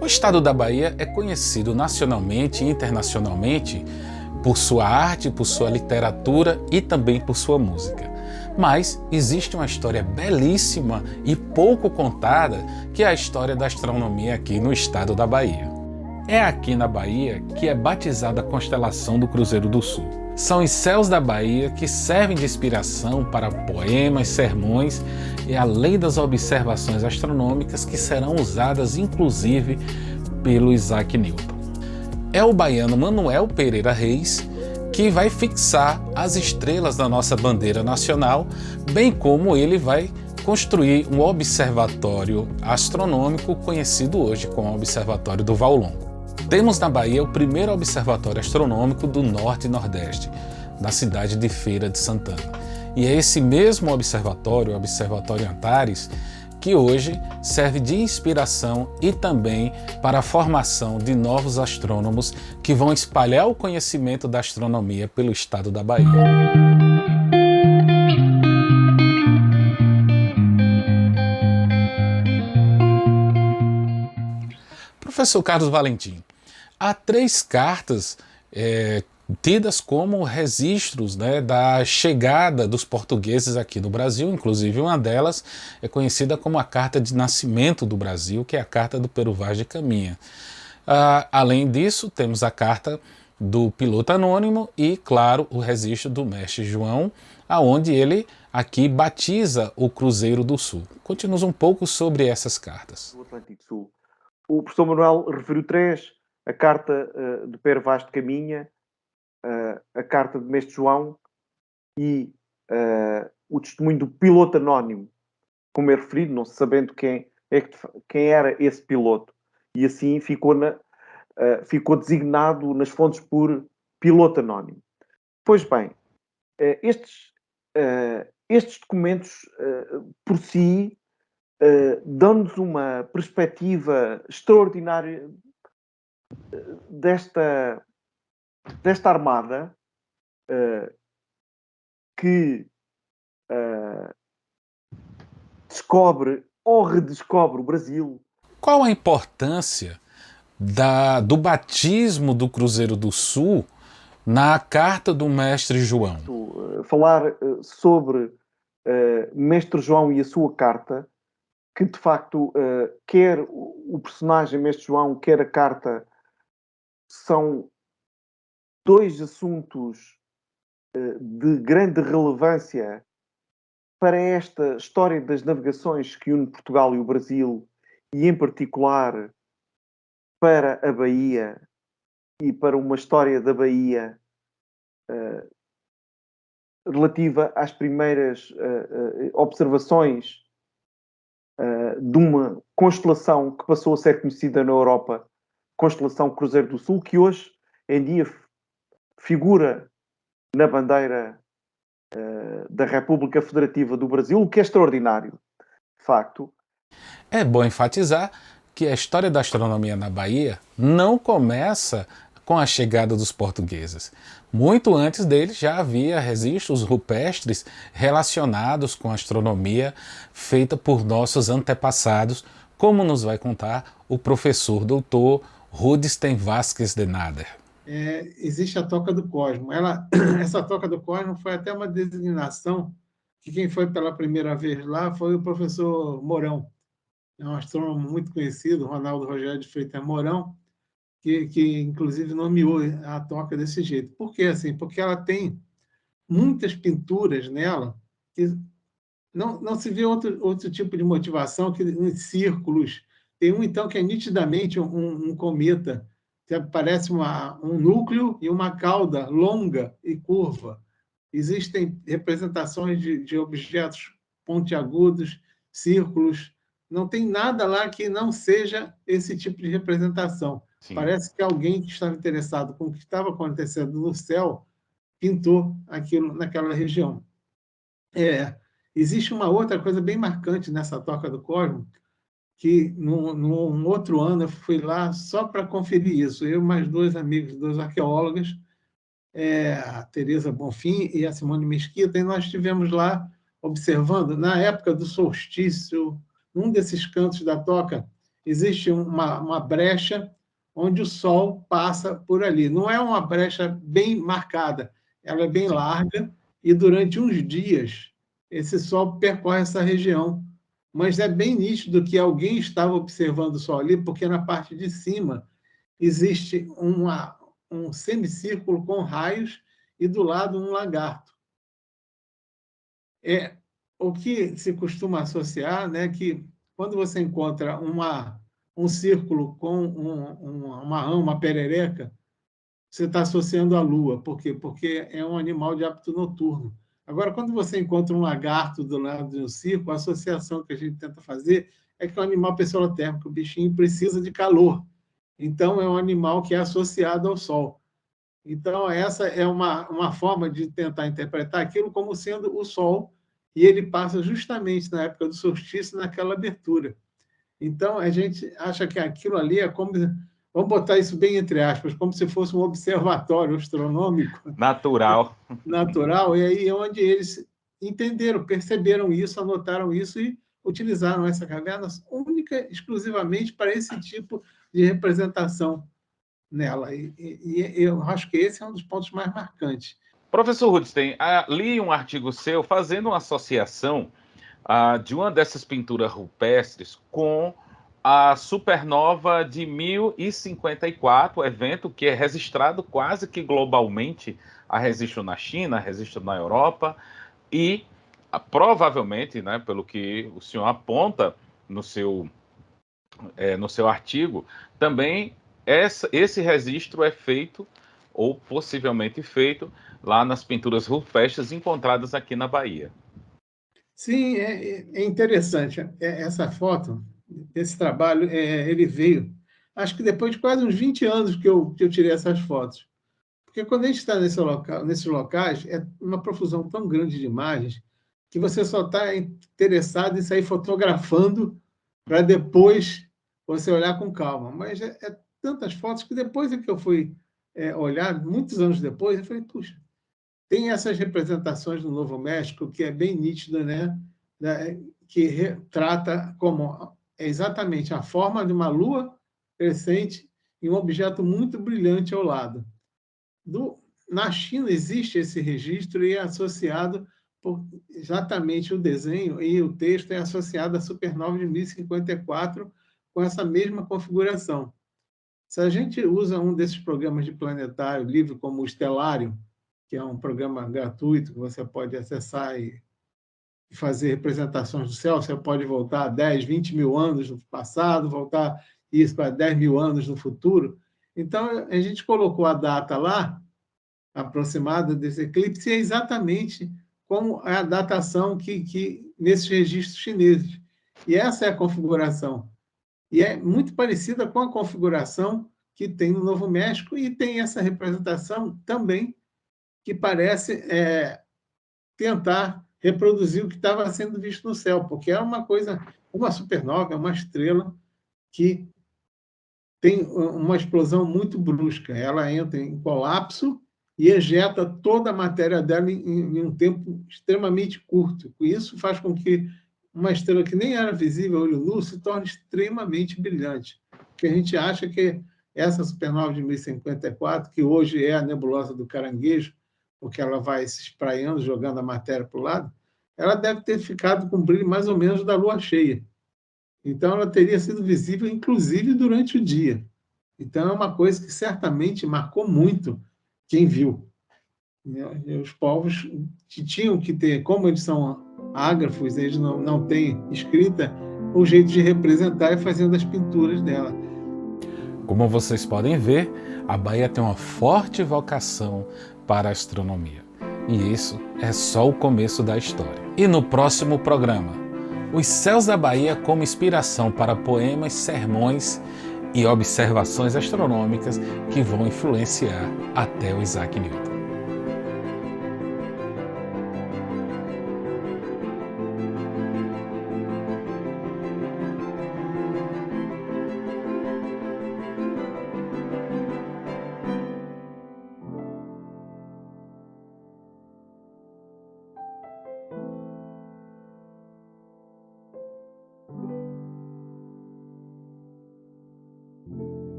O estado da Bahia é conhecido nacionalmente e internacionalmente por sua arte, por sua literatura e também por sua música. Mas existe uma história belíssima e pouco contada, que é a história da astronomia aqui no estado da Bahia. É aqui na Bahia que é batizada a constelação do Cruzeiro do Sul. São os céus da Bahia que servem de inspiração para poemas, sermões e além das observações astronômicas que serão usadas inclusive pelo Isaac Newton. É o baiano Manuel Pereira Reis que vai fixar as estrelas da nossa bandeira nacional, bem como ele vai construir um observatório astronômico conhecido hoje como Observatório do Valongo. Temos na Bahia o primeiro observatório astronômico do Norte e Nordeste, na cidade de Feira de Santana. E é esse mesmo observatório, o Observatório Antares, que hoje serve de inspiração e também para a formação de novos astrônomos que vão espalhar o conhecimento da astronomia pelo estado da Bahia. Professor Carlos Valentim, há 3 cartas tidas como registros, né, da chegada dos portugueses aqui no Brasil, inclusive uma delas é conhecida como a Carta de Nascimento do Brasil, que é a Carta do Pero Vaz de Caminha. Além disso, temos a Carta do Piloto Anônimo e, claro, o registro do Mestre João, aonde ele aqui batiza o Cruzeiro do Sul. Conte-nos um pouco sobre essas cartas. Do Atlântico Sul. O professor Manuel referiu 3, a Carta do Pero Vaz de Caminha, a Carta de Mestre João e o testemunho do piloto anónimo, como é referido, não se sabendo quem era esse piloto. E assim ficou designado nas fontes por piloto anónimo. Pois bem, estes documentos por si dão-nos uma perspectiva extraordinária desta armada que descobre ou redescobre o Brasil. Qual a importância do batismo do Cruzeiro do Sul na Carta do Mestre João? Falar sobre Mestre João e a sua carta, que de facto quer o personagem Mestre João, quer a carta, são 2 assuntos de grande relevância para esta história das navegações que une Portugal e o Brasil, e em particular para a Bahia e para uma história da Bahia relativa às primeiras observações de uma constelação que passou a ser conhecida na Europa, constelação Cruzeiro do Sul, que hoje em dia figura na bandeira da República Federativa do Brasil, o que é extraordinário, de facto. É bom enfatizar que a história da astronomia na Bahia não começa com a chegada dos portugueses. Muito antes deles já havia registros rupestres relacionados com a astronomia feita por nossos antepassados, como nos vai contar o professor doutor Rudsten Vasquez de Nader. Existe a Toca do Cosmo. Essa Toca do Cosmo foi até uma designação que quem foi pela primeira vez lá foi o professor Mourão. É um astrônomo muito conhecido, Ronaldo Rogério de Freitas Mourão, que inclusive nomeou a toca desse jeito. Por que assim? Porque ela tem muitas pinturas nela que não se vê outro tipo de motivação que uns círculos. Tem um, então, que é nitidamente um cometa, que parece um núcleo e uma cauda longa e curva. Existem representações de objetos pontiagudos, círculos. Não tem nada lá que não seja esse tipo de representação. Sim. Parece que alguém que estava interessado com o que estava acontecendo no céu pintou aquilo naquela região. Existe uma outra coisa bem marcante nessa Toca do Cosmo, que num outro ano eu fui lá só para conferir isso. Eu e mais 2 amigos, 2 arqueólogas, a Tereza Bonfim e a Simone Mesquita, e nós estivemos lá observando, na época do solstício, num desses cantos da toca, existe uma brecha onde o Sol passa por ali. Não é uma brecha bem marcada, ela é bem larga, e durante uns dias esse Sol percorre essa região. Mas é bem nítido que alguém estava observando o Sol ali, porque na parte de cima existe um semicírculo com raios e do lado um lagarto. O que se costuma associar, né, que quando você encontra um círculo com uma rã, uma perereca, você está associando a Lua. Por quê? Porque é um animal de hábito noturno. Agora, quando você encontra um lagarto do lado de um círculo, a associação que a gente tenta fazer é que é um animal pessoalotérmico, o bichinho precisa de calor. Então, é um animal que é associado ao Sol. Então, essa é uma forma de tentar interpretar aquilo como sendo o Sol, e ele passa justamente na época do solstício, naquela abertura. Então, a gente acha que aquilo ali é como... Vamos botar isso bem entre aspas, como se fosse um observatório astronômico. Natural. Natural, e aí é onde eles entenderam, perceberam isso, anotaram isso e utilizaram essa caverna única, exclusivamente para esse tipo de representação nela. E eu acho que esse é um dos pontos mais marcantes. Professor Rudstein, li um artigo seu fazendo uma associação de uma dessas pinturas rupestres com a supernova de 1054, evento que é registrado quase que globalmente, registrou na China, registrou na Europa, e provavelmente, né, pelo que o senhor aponta no seu artigo, também esse registro é feito, ou possivelmente feito, lá nas pinturas rupestres encontradas aqui na Bahia. Sim, é interessante. Essa foto, esse trabalho, ele veio, acho que depois de quase uns 20 anos que eu tirei essas fotos. Porque quando a gente está nesses locais, é uma profusão tão grande de imagens que você só está interessado em sair fotografando para depois você olhar com calma. Mas é tantas fotos que depois é que eu fui olhar, muitos anos depois, eu falei, puxa, tem essas representações do Novo México que é bem nítida, né? Que retrata como exatamente a forma de uma lua crescente e um objeto muito brilhante ao lado. Na China existe esse registro e é associado por exatamente o desenho, e o texto é associado à supernova de 1054 com essa mesma configuração. Se a gente usa um desses programas de planetário livre como o Stellarium, que é um programa gratuito que você pode acessar e fazer representações do céu, você pode voltar 10, 20 mil anos no passado, voltar isso para 10 mil anos no futuro. Então, a gente colocou a data lá, aproximada desse eclipse, e é exatamente como é a datação que nesses registros chineses. E essa é a configuração. E é muito parecida com a configuração que tem no Novo México, e tem essa representação também que parece tentar reproduzir o que estava sendo visto no céu, porque é uma coisa, uma supernova, é uma estrela que tem uma explosão muito brusca. Ela entra em colapso e ejeta toda a matéria dela em um tempo extremamente curto. Isso faz com que uma estrela que nem era visível a olho nu se torne extremamente brilhante. Porque a gente acha que essa supernova de 1054, que hoje é a nebulosa do Caranguejo, porque ela vai se espraiando, jogando a matéria para o lado, ela deve ter ficado com brilho mais ou menos da lua cheia. Então, ela teria sido visível, inclusive, durante o dia. Então, é uma coisa que certamente marcou muito quem viu. E os povos tinham que ter, como eles são ágrafos, eles não têm escrita, o jeito de representar e fazendo as pinturas dela. Como vocês podem ver, a Bahia tem uma forte vocação para a astronomia. E isso é só o começo da história. E no próximo programa, os céus da Bahia como inspiração para poemas, sermões e observações astronômicas que vão influenciar até o Isaac Newton.